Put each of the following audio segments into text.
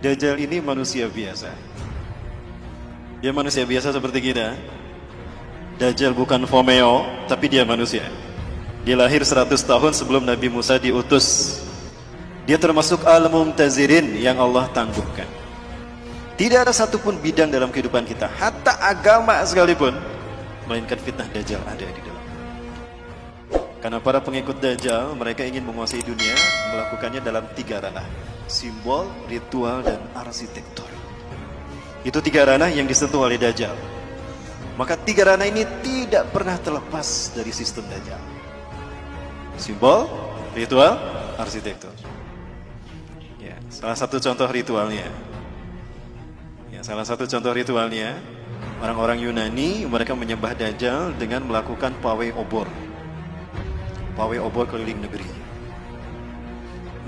Dajjal ini manusia biasa. Dia manusia biasa seperti kita. Dajjal bukan Fomeo, tapi dia manusia. Dia lahir 100 tahun sebelum Nabi Musa diutus. Dia termasuk al-mumtazirin yang Allah tangguhkan. Tidak ada satupun bidang dalam kehidupan kita, hatta agama sekalipun, melainkan fitnah Dajjal ada di dalam. Karena para pengikut Dajjal, mereka ingin menguasai dunia, melakukannya dalam 3 ranah: simbol, ritual, dan arsitektur. Itu 3 ranah yang disentuh oleh Dajjal. Maka 3 ranah ini tidak pernah terlepas dari sistem Dajjal: simbol, ritual, arsitektur. Ya, salah satu contoh ritualnya. Orang-orang Yunani, mereka menyembah Dajjal dengan melakukan pawai obor. Pawai obor keliling negeri.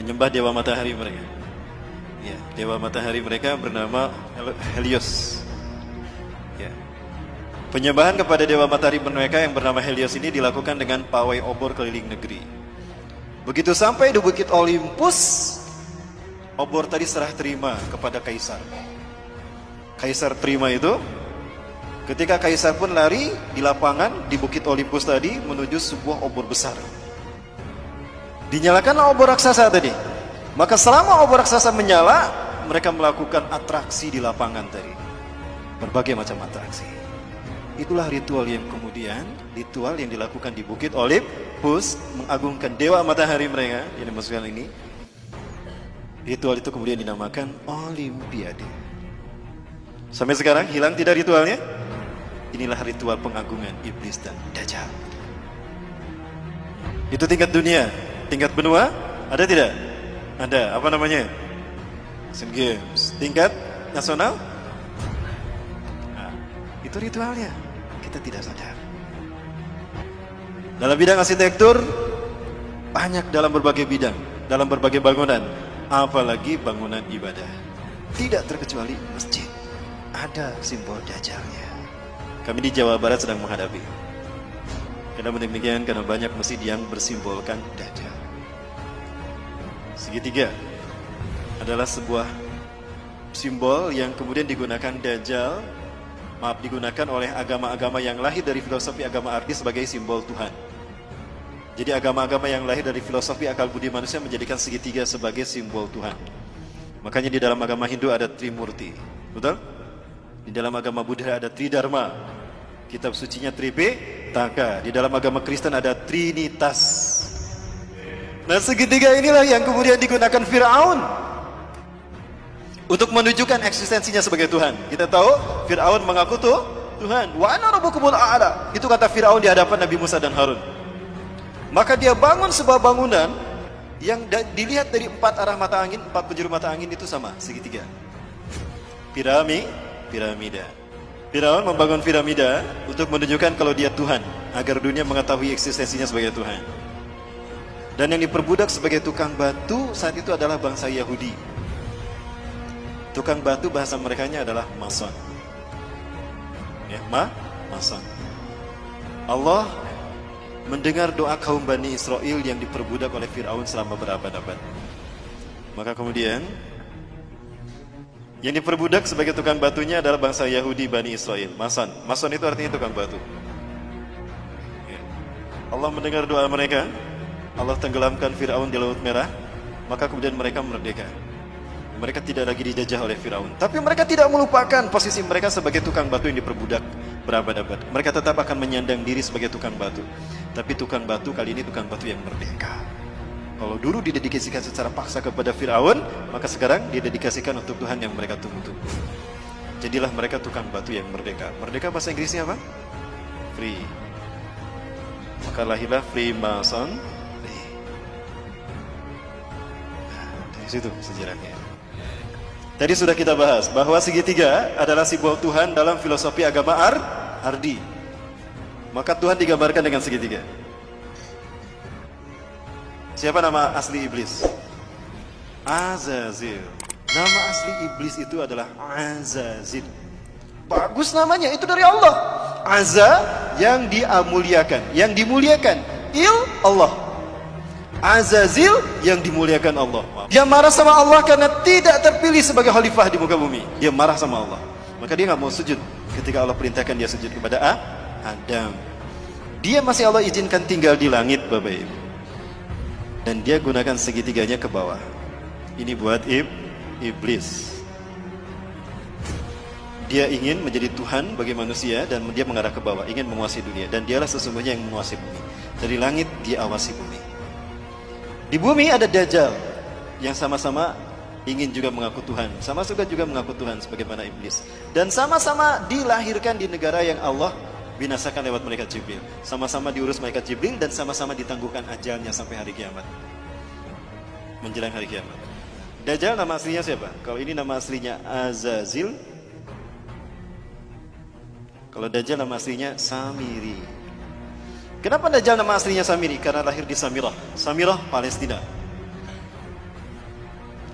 Menyembah dewa matahari mereka. Ya, dewa matahari mereka bernama Helios. Ya. Penyembahan kepada dewa matahari mereka yang bernama Helios ini dilakukan dengan pawai obor keliling negeri. Begitu sampai di Bukit Olympus, obor tadi serah terima kepada kaisar. Kaisar terima itu. Ketika kaisar pun lari di lapangan di Bukit Olympus tadi menuju sebuah obor besar. Dinyalakanlah obor raksasa tadi. Maka selama obor raksasa menyala, mereka melakukan atraksi di lapangan tadi. Berbagai macam atraksi. Itulah ritual yang kemudian, ritual yang dilakukan di Bukit Olympus, mengagungkan dewa matahari mereka, yang dimaksudkan ini. Ritual itu kemudian dinamakan Olimpiade. Sampai sekarang hilang tidak ritualnya? Inilah ritual pengagungan iblis dan Dajjal. Itu tingkat dunia. Tingkat benua, ada tidak? Ada, apa namanya? Asian Games. Tingkat nasional? Nah, itu ritualnya. Kita tidak sadar. Dalam bidang arsitektur, banyak dalam berbagai bidang, dalam berbagai bangunan, apalagi bangunan ibadah. Tidak terkecuali masjid, ada simbol Dajjalnya. Kami di Jawa Barat sedang menghadapi. Kenapa demikian? Karena banyak masjid yang bersimbolkan Dajjal. Segitiga adalah sebuah simbol yang kemudian digunakan Dajjal, digunakan oleh agama-agama yang lahir dari filosofi agama artis sebagai simbol Tuhan. Jadi agama-agama yang lahir dari filosofi akal budi manusia menjadikan segitiga sebagai simbol Tuhan. Makanya di dalam agama Hindu ada Trimurti, betul? Di dalam agama Buddha ada Tridharma, kitab sucinya Tripitaka. Di dalam agama Kristen ada Trinitas. Nah, segitiga inilah yang kemudian digunakan Fir'aun untuk menunjukkan eksistensinya sebagai Tuhan. Kita tahu Fir'aun mengaku Tuhan. Wa ana rabbukumul a'la. Itu kata Fir'aun di hadapan Nabi Musa dan Harun. Maka dia bangun sebuah bangunan yang dilihat dari 4 arah mata angin, 4 penjuru mata angin itu sama, segitiga. Piramida. Firaun membangun piramida untuk menunjukkan kalau dia Tuhan, agar dunia mengetahui eksistensinya sebagai Tuhan. Dan yang diperbudak sebagai tukang batu saat itu adalah bangsa Yahudi. Tukang batu bahasa merekanya adalah mason. Ya, mason. Allah mendengar doa kaum Bani Israel yang diperbudak oleh Firaun selama berabad-abad. Maka kemudian yang diperbudak sebagai tukang batunya adalah bangsa Yahudi Bani Israel. Mason. Mason itu artinya tukang batu. Ya. Allah mendengar doa mereka. Allah tenggelamkan Fir'aun di Laut Merah. Maka kemudian mereka merdeka. Mereka tidak lagi dijajah oleh Fir'aun. Tapi mereka tidak melupakan posisi mereka sebagai tukang batu yang diperbudak berabad-abad. Mereka tetap akan menyandang diri sebagai tukang batu. Tapi tukang batu kali ini tukang batu yang merdeka. Kalau dulu didedikasikan secara paksa kepada Fir'aun, maka sekarang didedikasikan untuk Tuhan yang mereka tunggu. Jadilah mereka tukang batu yang merdeka. Merdeka bahasa Inggrisnya apa? Free. Maka lahirlah Freemason. Dari situ sejarahnya. Tadi sudah kita bahas bahwa segitiga adalah simbol Tuhan dalam filosofi agama Ardi. Maka Tuhan digambarkan dengan segitiga. Siapa nama asli iblis? Azazil. Nama asli iblis itu adalah Azazil. Bagus namanya, itu dari Allah. Azza yang dimuliakan, yang dimuliakan. Il Allah. Azazil yang dimuliakan Allah. Dia marah sama Allah karena tidak terpilih sebagai khalifah di muka bumi. Dia marah sama Allah. Maka dia nggak mau sujud ketika Allah perintahkan dia sujud kepada Adam. Dia masih Allah izinkan tinggal di langit, Bapak Ibu. Dan dia gunakan segitiganya ke bawah. Ini buat iblis. Dia ingin menjadi Tuhan bagi manusia dan dia mengarah ke bawah, ingin menguasai dunia. Dan dialah sesungguhnya yang menguasai bumi. Dari langit dia awasi bumi. Di bumi ada Dajjal yang sama-sama ingin juga mengaku Tuhan, sama juga mengaku Tuhan sebagaimana iblis. Dan sama-sama dilahirkan di negara yang Allah binasakan lewat malaikat Jibril. Sama-sama diurus malaikat Jibril dan sama-sama ditangguhkan ajalnya sampai hari kiamat. Menjelang hari kiamat. Dajjal nama aslinya siapa? Kalau ini nama aslinya Azazil. Kalau Dajjal nama aslinya Samiri. Kenapa Dajjal nama aslinya Samiri? Karena lahir di Samirah. Samirah, Palestina.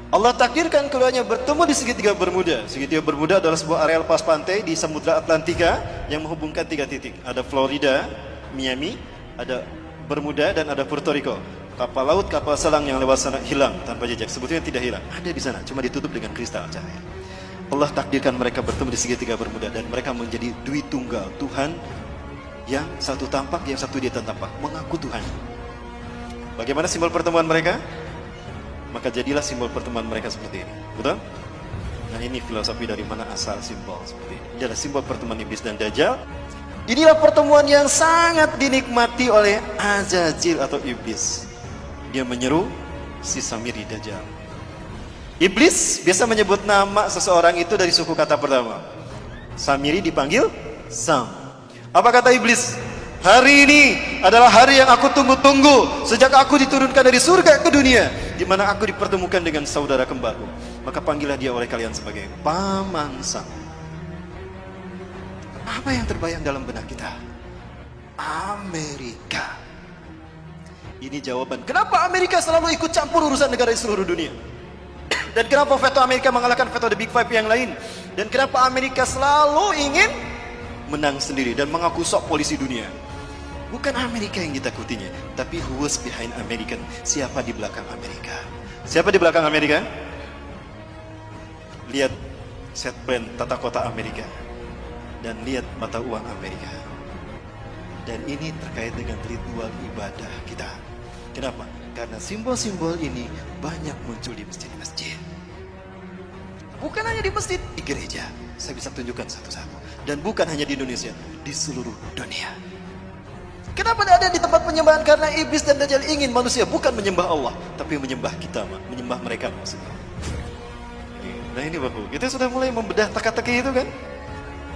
Allah takdirkan keduanya bertemu di segitiga Bermuda. Segitiga Bermuda adalah sebuah area lepas pantai di Samudra Atlantika yang menghubungkan 3 titik. Ada Florida, Miami, ada Bermuda, dan ada Puerto Rico. Kapal laut, kapal selam yang lewat sana hilang tanpa jejak. Sebetulnya tidak hilang, ada di sana, cuma ditutup dengan kristal cahaya. Allah takdirkan mereka bertemu di segitiga Bermuda dan mereka menjadi dui tunggal, Tuhan yang satu tampak, yang satu dia tampak, mengaku Tuhan. Bagaimana simbol pertemuan mereka? Maka jadilah simbol pertemuan mereka seperti ini. Betul? Nah, ini filosofi dari mana asal simbol seperti ini. Ini adalah simbol pertemuan iblis dan Dajjal. Inilah pertemuan yang sangat dinikmati oleh Azazil atau iblis. Dia menyeru si Samiri Dajjal. Iblis biasa menyebut nama seseorang itu dari suku kata pertama. Samiri dipanggil Sam. Apa kata iblis? Hari ini adalah hari yang aku tunggu-tunggu sejak aku diturunkan dari surga ke dunia, di mana aku dipertemukan dengan saudara kembarku. Maka panggillah dia oleh kalian sebagai Paman Sam. Apa yang terbayang dalam benak kita? Amerika. Ini jawaban kenapa Amerika selalu ikut campur urusan negara di seluruh dunia. Dan kenapa veto Amerika mengalahkan veto The Big Five yang lain. Dan kenapa Amerika selalu ingin menang sendiri dan mengaku sok polisi dunia. Bukan Amerika yang ditakutinya, tapi who was behind American. Siapa di belakang Amerika? Siapa di belakang Amerika? Lihat set plan tata kota Amerika. Dan lihat mata uang Amerika. Dan ini terkait dengan ritual ibadah kita. Kenapa? Karena simbol-simbol ini banyak muncul di masjid-masjid. Bukan hanya di masjid, di gereja. Saya bisa tunjukkan satu-satu. Dan bukan hanya di Indonesia, di seluruh dunia. Kenapa tidak ada di tempat penyembahan? Karena iblis dan Dajjal ingin manusia bukan menyembah Allah, tapi menyembah kita, menyembah mereka maksudnya. Nah ini Bapak, kita sudah mulai membedah teka-teki itu kan?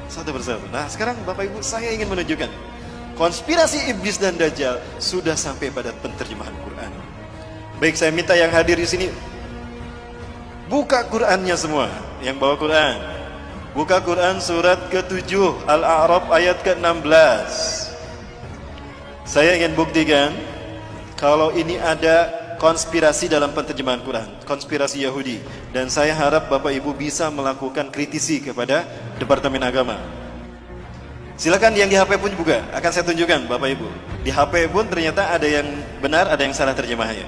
Satu persatu. Nah sekarang Bapak Ibu, saya ingin menunjukkan konspirasi iblis dan Dajjal sudah sampai pada penterjemahan Quran. Baik, saya minta yang hadir di sini buka Qurannya semua. Yang bawa Quran, buka Quran surat ke-7 Al-A'raf ayat ke-16. Saya ingin buktikan kalau ini ada konspirasi dalam penterjemahan Quran, konspirasi Yahudi. Dan saya harap Bapak Ibu bisa melakukan kritisi kepada Departemen Agama. Silakan yang di HP pun juga akan saya tunjukkan Bapak Ibu. Di HP pun ternyata ada yang benar, ada yang salah terjemahnya.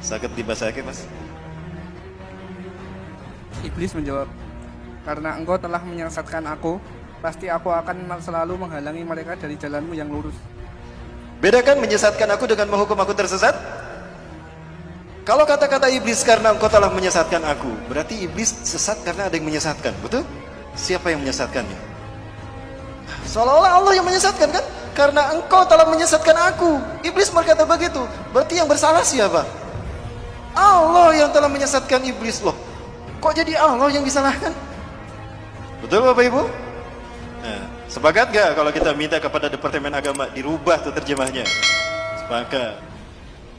Sakit dibasahkan Mas. Iblis menjawab, karena engkau telah menyesatkan aku, pasti aku akan selalu menghalangi mereka dari jalanmu yang lurus. Bedakan menyesatkan aku dengan menghukum aku tersesat. Kalau kata-kata iblis karena engkau telah menyesatkan aku, berarti iblis sesat karena ada yang menyesatkan, betul? Siapa yang menyesatkannya? Seolah-olah Allah yang menyesatkan kan? Karena engkau telah menyesatkan aku. Iblis berkata begitu. Berarti yang bersalah siapa? Allah yang telah menyesatkan iblis loh. Kok jadi Allah yang disalahkan? Betul Bapak Ibu? Nah, sepakat gak kalau kita minta kepada Departemen Agama dirubah tuh terjemahnya? Sepakat.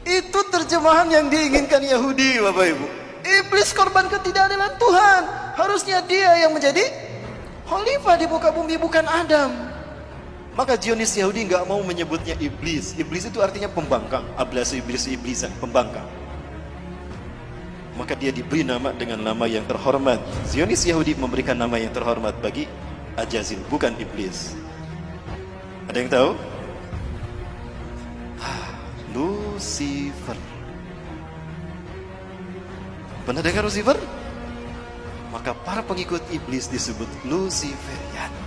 Itu terjemahan yang diinginkan Yahudi Bapak Ibu. Iblis korban ketidakadilan Tuhan. Harusnya dia yang menjadi khalifah di muka bumi, bukan Adam. Maka Zionis Yahudi nggak mau menyebutnya iblis. Iblis itu artinya pembangkang. Ablasu iblis iblisan, pembangkang. Maka dia diberi nama dengan nama yang terhormat. Zionis Yahudi memberikan nama yang terhormat bagi Azazil, bukan iblis. Ada yang tahu? Lucifer. Pernah dengar Lucifer? Maka para pengikut iblis disebut Luciferian.